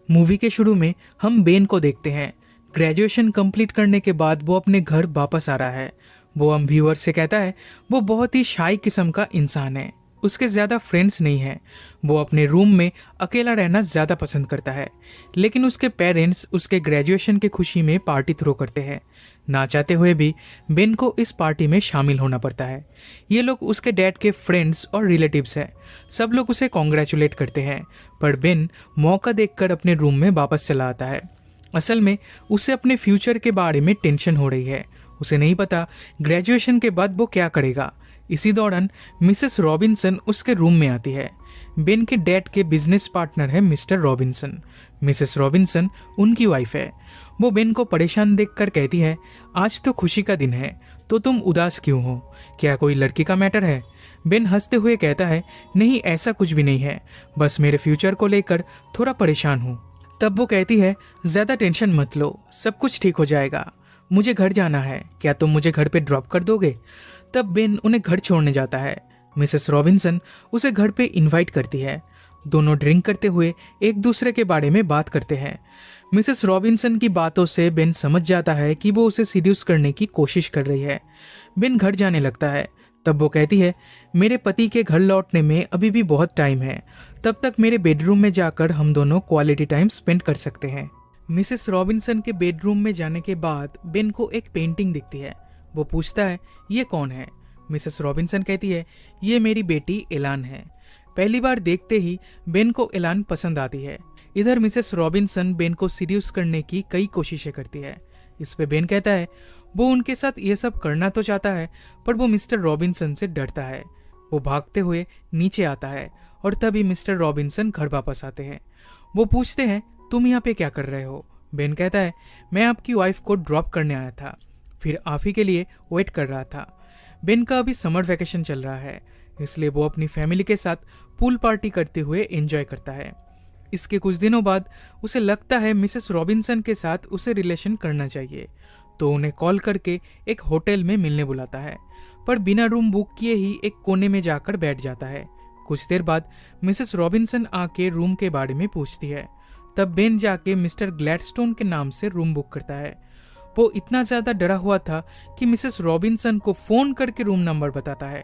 Movie के शुरू में हम बेन को देखते हैं। ग्रेजुएशन कंप्लीट करने के बाद वो अपने घर वापस आ रहा है। वो हम व्यूअर से कहता है वो बहुत ही शाई किस्म का इंसान है, उसके ज़्यादा फ्रेंड्स नहीं हैं। वो अपने रूम में अकेला रहना ज़्यादा पसंद करता है। लेकिन उसके पेरेंट्स उसके ग्रेजुएशन के खुशी में पार्टी थ्रो करते हैं। ना चाहते हुए भी बेन को इस पार्टी में शामिल होना पड़ता है। ये लोग उसके डैड के फ्रेंड्स और रिलेटिव्स हैं। सब लोग उसे कॉन्ग्रेचुलेट करते हैं, पर बेन मौका देखकर अपने रूम में वापस चला आता है। असल में उसे अपने फ्यूचर के बारे में टेंशन हो रही है। उसे नहीं पता ग्रेजुएशन के बाद वो क्या करेगा। इसी दौरान मिसेस रॉबिन्सन उसके रूम में आती है। बेन के डैड के बिजनेस पार्टनर है मिस्टर रॉबिन्सन। मिसेस रॉबिन्सन उनकी वाइफ है। वो बेन को परेशान देखकर कहती है, आज तो खुशी का दिन है, तो तुम उदास क्यों हो? क्या कोई लड़की का मैटर है? बेन हंसते हुए कहता है, नहीं ऐसा कुछ भी नहीं है, बस मेरे फ्यूचर को लेकर थोड़ा परेशान हूँ। तब वो कहती है, ज़्यादा टेंशन मत लो, सब कुछ ठीक हो जाएगा। मुझे घर जाना है, क्या तुम मुझे घर पे ड्रॉप कर दोगे? तब बेन उन्हें घर छोड़ने जाता है। मिसेस रॉबिन्सन उसे घर पे इनवाइट करती है। दोनों ड्रिंक करते हुए एक दूसरे के बारे में बात करते हैं। मिसेस रॉबिन्सन की बातों से बेन समझ जाता है कि वो उसे सीड्यूस करने की कोशिश कर रही है। बेन घर जाने लगता है। तब वो कहती है, मेरे पति के घर लौटने में अभी भी बहुत टाइम है, तब तक मेरे बेडरूम में जाकर हम दोनों क्वालिटी टाइम स्पेंड कर सकते हैं। मिसेस रॉबिन्सन के बेडरूम में जाने के बाद बेन को एक पेंटिंग दिखती है। वो पूछता है, ये कौन है? मिसेस रॉबिन्सन कहती है, ये मेरी बेटी एलान है। पहली बार देखते ही बेन को एलान पसंद आती है। इधर मिसेस रॉबिन्सन बेन को सीड्यूस करने की कई कोशिशें करती है। इस पे बेन कहता है वो उनके साथ ये सब करना तो चाहता है, पर वो मिस्टर रॉबिन्सन से डरता है। वो भागते हुए नीचे आता है और तभी मिस्टर रॉबिन्सन घर वापस आते हैं। वो पूछते हैं, तुम यहाँ पे क्या कर रहे हो? बेन कहता है, मैं आपकी वाइफ को ड्रॉप करने आया था, फिर आप ही के लिए वेट कर रहा था। बेन का अभी समर वैकेशन चल रहा है, इसलिए वो अपनी फैमिली के साथ पूल पार्टी करते हुए एंजॉय करता है। इसके कुछ दिनों बाद उसे लगता है मिसेस रॉबिन्सन के साथ उसे रिलेशन करना चाहिए, तो उन्हें कॉल करके एक होटल में मिलने बुलाता है, पर बिना रूम बुक किए ही एक कोने में जाकर बैठ जाता है। कुछ देर बाद मिसेस रॉबिन्सन आके रूम के बारे में पूछती है। तब बेन जाके मिस्टर ग्लैडस्टोन के नाम से रूम बुक करता है। वो इतना ज़्यादा डरा हुआ था कि मिसेस रॉबिन्सन को फ़ोन करके रूम नंबर बताता है।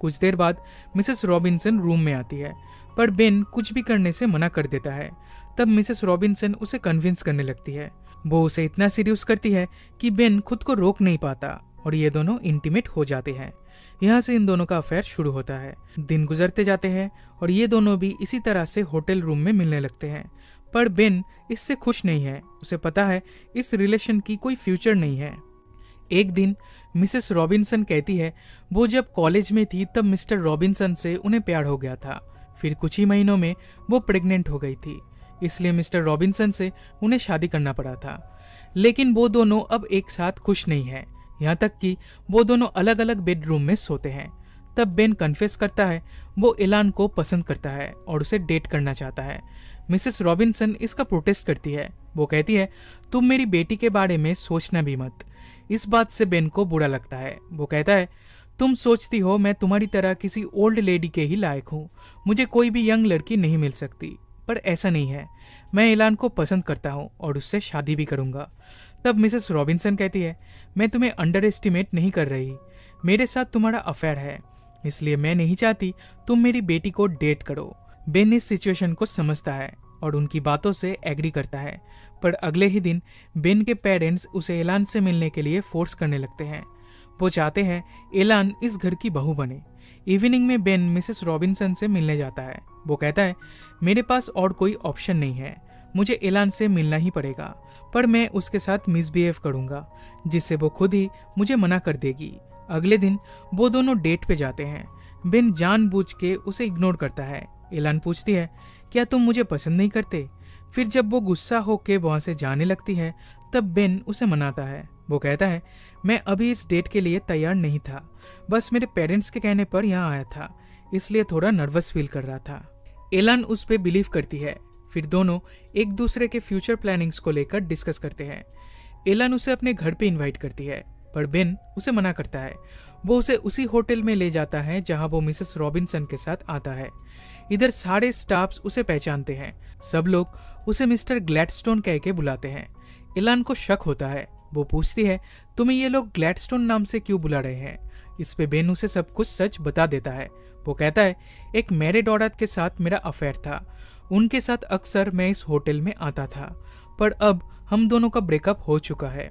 कुछ देर बाद मिसेस रॉबिन्सन रूम में आती है, पर बेन कुछ भी करने से मना कर देता है। तब मिसेस रॉबिन्सन उसे कन्विंस करने लगती है। वो उसे इतना सीड्यूस करती है कि बेन खुद को रोक नहीं पाता और ये दोनों इंटीमेट हो जाते हैं। यहाँ से इन दोनों का अफेयर शुरू होता है। दिन गुजरते जाते हैं और ये दोनों भी इसी तरह से होटल रूम में मिलने लगते हैं, पर बेन इससे खुश नहीं है। उसे पता है इस रिलेशन की कोई फ्यूचर नहीं है। एक दिन मिसेस रॉबिन्सन कहती है वो जब कॉलेज में थी तब मिस्टर रॉबिन्सन से उन्हें प्यार हो गया था। फिर कुछ ही महीनों में वो प्रेग्नेंट हो गई थी, इसलिए मिस्टर रॉबिन्सन से उन्हें शादी करना पड़ा था। लेकिन वो दोनों अब एक साथ खुश नहीं है, यहाँ तक कि वो दोनों अलग अलग बेडरूम में सोते हैं। तब बेन कन्फेस करता है वो एलान को पसंद करता है और उसे डेट करना चाहता है। मिसेस रॉबिन्सन इसका प्रोटेस्ट करती है। वो कहती है, तुम मेरी बेटी के बारे में सोचना भी मत। इस बात से बेन को बुरा लगता है। वो कहता है, तुम सोचती हो मैं तुम्हारी तरह किसी ओल्ड लेडी के ही लायक हूँ, मुझे कोई भी यंग लड़की नहीं मिल सकती। पर ऐसा नहीं है, मैं एलान को पसंद करता हूँ और उससे शादी भी करूँगा। तब मिसेस रॉबिन्सन कहती है, मैं तुम्हें अंडर एस्टिमेट नहीं कर रही, मेरे साथ तुम्हारा अफेयर है, इसलिए मैं नहीं चाहती तुम मेरी बेटी को डेट करो। बेन इस सिचुएशन को समझता है और उनकी बातों से एग्री करता है, पर अगले ही दिन बेन के पेरेंट्स उसे एलान से मिलने के लिए फोर्स करने लगते हैं। वो चाहते हैं एलान इस घर की बहू बने। इवनिंग में बेन मिसेस रॉबिन्सन से मिलने जाता है। वो कहता है, मेरे पास और कोई ऑप्शन नहीं है, मुझे एलान से मिलना ही पड़ेगा, पर मैं उसके साथ मिसबिहेव करूंगा जिससे वो खुद ही मुझे मना कर देगी। अगले दिन वो दोनों डेट पे जाते हैं। बेन जानबूझ के उसे इग्नोर करता है। एलान पूछती है, क्या तुम मुझे पसंद नहीं करते? फिर जब वो गुस्सा होके वहाँ से जाने लगती है तब बेन उसे मनाता है। वो कहता है, मैं अभी इस डेट के लिए तैयार नहीं था, बस मेरे पेरेंट्स के कहने पर यहाँ आया था, इसलिए थोड़ा नर्वस फील कर रहा था। एलान उस पर बिलीव करती है। फिर दोनों एक दूसरे के फ्यूचर प्लानिंग्स को लेकर डिस्कस करते हैं। एलान उसे अपने घर पे इनवाइट करती है, पर बेन उसे मना करता है। वो उसे उसी होटल में ले जाता है जहां वो मिसेस रॉबिन्सन के साथ आता है। इधर सारे स्टाफ्स उसे पहचानते हैं। सब लोग उसे मिस्टर ग्लैडस्टोन कह के बुलाते हैं। इलान को शक होता है। वो पूछती है, तुम्हें ये लोग ग्लैडस्टोन नाम से क्यों बुला रहे हैं? इस पे बेन उसे सब कुछ सच बता देता है। वो कहता है, एक मैरिड औरत के साथ मेरा अफेयर था। उनके साथ अक्सर मैं इस होटल में आता था, पर अब हम दोनों का ब्रेकअप हो चुका है।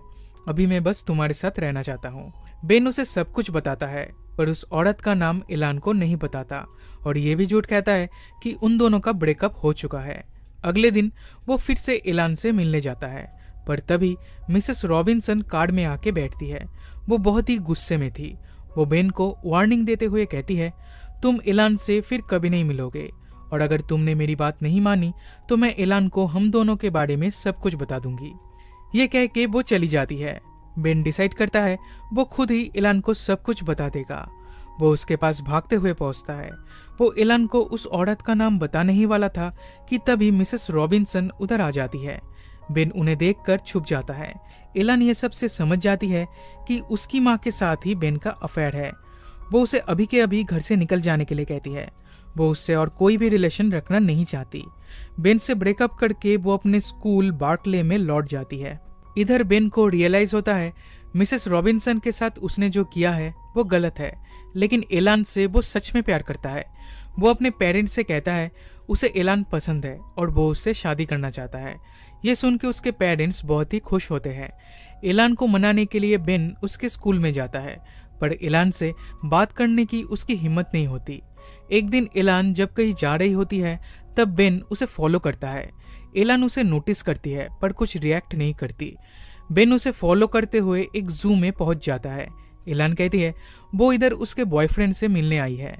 अभी मैं बस तुम्हारे साथ रहना चाहता हूँ। बेन उसे सब कुछ बताता है, पर उस औरत का नाम इलान को नहीं बताता और ये भी झूठ कहता है कि उन दोनों का ब्रेकअप हो चुका है। अगले दिन वो फिर से इलान से मिलने जाता है, पर तभी मिसेस रॉबिन्सन कार में आके बैठती है। वो बहुत ही गुस्से में थी। वो बेन को वार्निंग देते हुए कहती है, तुम इलान से फिर कभी नहीं मिलोगे और अगर तुमने मेरी बात नहीं मानी तो मैं इलान को हम दोनों के बारे में सब कुछ बता दूंगी। ये कह के वो चली जाती है। बेन डिसाइड करता है वो खुद ही इलान को सब कुछ बता देगा। वो उसके पास भागते हुए पहुंचता है। वो इलान को उस औरत का नाम बताने ही वाला था कि तभी मिसेस रॉबिन्सन उधर आ जाती है। बेन उन्हें देखकर छुप जाता है। इलान ये सब से समझ जाती है कि उसकी माँ के साथ ही बेन का अफेयर है। वो उसे अभी के अभी घर से निकल जाने के लिए कहती है। वो उससे और कोई भी रिलेशन रखना नहीं चाहती। बेन से ब्रेकअप करके वो अपने स्कूल बार्कले में लौट जाती है। इधर बेन को रियलाइज होता है मिसेस रॉबिन्सन के साथ उसने जो किया है वो गलत है, लेकिन इलान से वो सच में प्यार करता है। वो अपने पेरेंट्स से कहता है उसे इलान पसंद है और वो उससे शादी करना चाहता है। ये सुन के उसके पेरेंट्स बहुत ही खुश होते हैं। इलान को मनाने के लिए बेन उसके स्कूल में जाता है, पर इलान से बात करने की उसकी हिम्मत नहीं होती। एक दिन इलान जब कहीं जा रही होती है तब बेन उसे फॉलो करता है। इलान उसे नोटिस करती है पर कुछ रिएक्ट नहीं करती। बेन उसे फॉलो करते हुए एक जू में पहुंच जाता है। इलान कहती है वो इधर उसके बॉयफ्रेंड से मिलने आई है।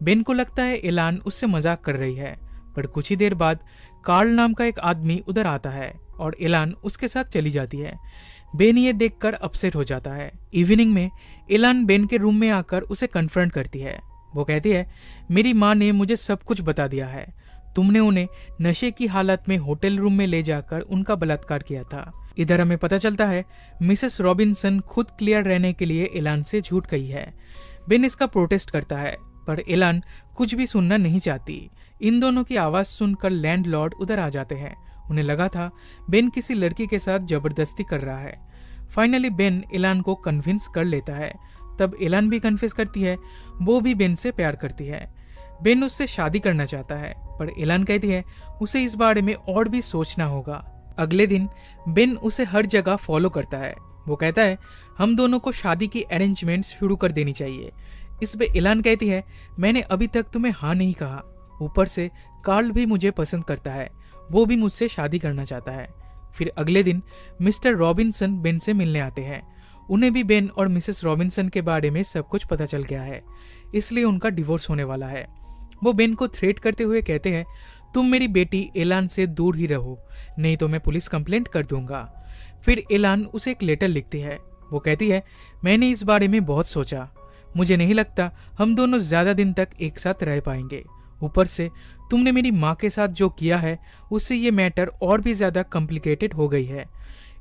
बेन को लगता है इलान उससे मजाक कर रही है, पर कुछ ही देर बाद कार्ल नाम का एक आदमी उधर आता है और इलान उसके साथ चली जाती है। बेन ये देखकर अपसेट हो जाता है। इवनिंग में इलान बेन के रूम में आकर उसे कन्फ्रंट करती है। वो कहती है, मेरी माँ ने मुझे सब कुछ बता दिया है। तुमने उन्हें नशे की हालत में होटल रूम में ले जाकर उनका बलात्कार किया था। इधर हमें पता चलता है मिसेस रॉबिन्सन खुद क्लियर रहने के लिए इलान से झूठ कही है। बेन इसका प्रोटेस्ट करता है, पर इलान कुछ भी सुनना नहीं चाहती। इन दोनों की आवाज सुनकर लैंडलॉर्ड उधर आ जाते हैं। उन्हें लगा था बेन किसी लड़की के साथ जबरदस्ती कर रहा है। फाइनली बेन इलान को कन्विंस कर लेता है। तब इलान भी कन्फेस करती है वो भी बेन से प्यार करती है। बेन उससे शादी करना चाहता है, पर इलान कहती है उसे इस बारे में और भी सोचना होगा। अगले दिन बेन उसे हर जगह फॉलो करता है। वो कहता है हम दोनों को शादी की अरेंजमेंट शुरू कर देनी चाहिए। इस पे इलान कहती है मैंने अभी तक तुम्हें हाँ नहीं कहा। ऊपर से कार्ल भी मुझे पसंद करता है, वो भी मुझसे शादी करना चाहता है। फिर अगले दिन मिस्टर रॉबिन्सन बेन से मिलने आते हैं। उन्हें भी बेन और मिसेस रॉबिन्सन के बारे में सब कुछ पता चल गया है, इसलिए उनका डिवोर्स होने वाला है। वो बेन को थ्रेट करते हुए कहते हैं तुम मेरी बेटी इलान से दूर ही रहो, नहीं तो मैं पुलिस कंप्लेंट कर दूंगा। फिर इलान उसे एक लेटर लिखती है। वो कहती है मैंने इस बारे में बहुत सोचा, मुझे नहीं लगता हम दोनों ज्यादा दिन तक एक साथ रह पाएंगे। ऊपर से तुमने मेरी माँ के साथ जो किया है उससे ये मैटर और भी ज्यादा कॉम्प्लिकेटेड हो गई है।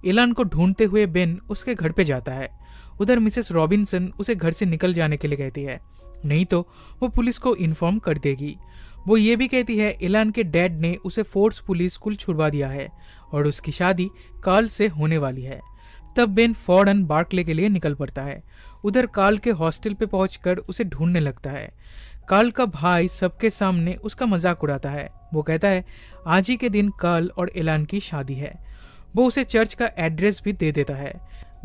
इलान को ढूंढते हुए बेन उसके घर पे जाता है। उधर मिसेस रॉबिन्सन उसे घर से निकल जाने के लिए कहती है, नहीं तो वो पुलिस को इन्फॉर्म कर देगी। वो ये भी कहती है इलान के डैड ने उसे फोर्सफुली स्कूल छुड़वा दिया है और उसकी शादी कार्ल से होने वाली है। तब बेन फौरन बार्कले के लिए निकल पड़ता है। उधर कार्ल के हॉस्टल पे पहुंचकर उसे ढूंढने लगता है। कार्ल का भाई सबके सामने उसका मजाक उड़ाता है। वो कहता है आज ही के दिन कार्ल और इलान की शादी है। वो उसे चर्च का एड्रेस भी दे देता है।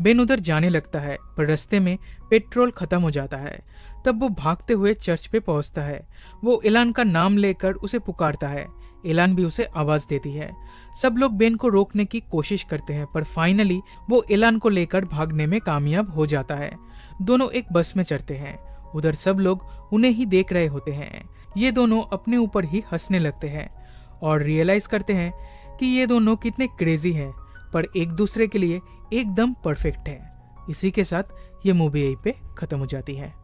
बेन उधर जाने लगता है, पर रास्ते में पेट्रोल खत्म हो जाता है। तब वो भागते हुए चर्च पे पहुंचता है। वो इलान का नाम लेकर उसे पुकारता है। इलान भी उसे आवाज देती है। सब लोग बेन को रोकने की कोशिश करते हैं, पर फाइनली वो इलान को लेकर भागने में कामयाब हो जाता है। दोनों एक बस में चढ़ते हैं। उधर सब लोग उन्हें ही देख रहे होते हैं। ये दोनों अपने ऊपर ही हंसने लगते हैं और रियलाइज करते हैं कि ये दोनों कितने क्रेजी हैं, पर एक दूसरे के लिए एकदम परफेक्ट है। इसी के साथ ये मूवी यहीं पे खत्म हो जाती है।